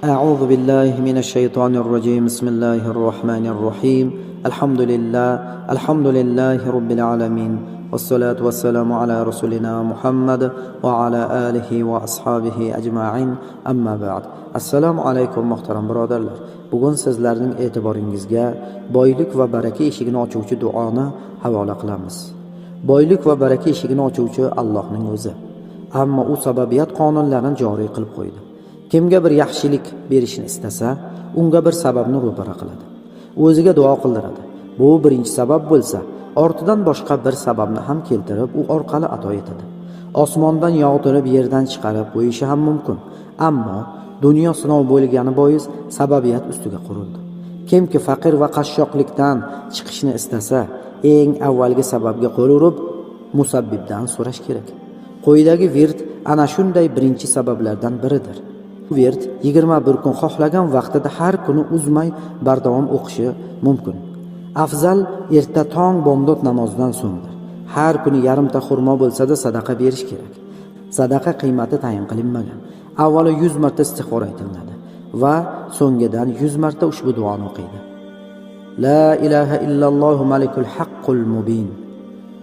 أعوذ بالله من الشيطان الرجيم بسم الله الرحمن الرحيم الحمد لله رب العالمين والصلاة والسلام على رسولنا محمد وعلى آله وأصحابه أجمعين أما بعد السلام عليكم محترم birodarlar. Bugun sizlarning e'tiboringizga boylik va baraka eshigini ochuvchi duoni havola qilamiz. Boylik va baraka eshigini ochuvchi Allohning o'zi. Ammo u sababiyat qonunlarini joriy qilib qo'ydi. Kimga bir yaxshilik berishni istasa, unga bir sababni ro'para qiladi. O'ziga duo qildiradi. Bu birinchi sabab bo'lsa, ortidan boshqa bir sababni ham keltirib, u orqali ato etadi. Osmondan yog'dirib, yerdan chiqarib qo'yishi ham mumkin. Ammo dunyo sinov bo'lgani bois sababiyat ustiga qurildi. Kimki faqir va qashshoqlikdan chiqishni istasa, eng avvalgi sababga qo'l urib, musabbibdan so'rash kerak. Qo'ydagi wird ana shunday birinchi sabablardan biridir. Wird 21 kun xohlagan vaqtida har kuni uzmay bardavom o'qishi mumkin. Afzal erta tong bomdod namozidan so'ngdir. Har kuni yarimta xurmo bo'lsa-da sadaqa berish kerak. Sadaqa qiymati tayin qilinmagan. Avvalo 100 marta istig'for aytiladi va so'ngidan 100 marta ushbu duoni o'qiydi. La ilaha illalloh malikul haqqul mubin.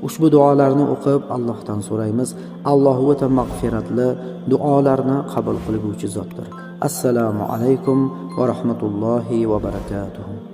Ushbu duolarni o'qib Allohdan so'raymiz. Alloh o'ta mag'firatli, duolarni qabul qiluvchi zotdir. Assalomu alaykum va rahmatullohi va barakatuh.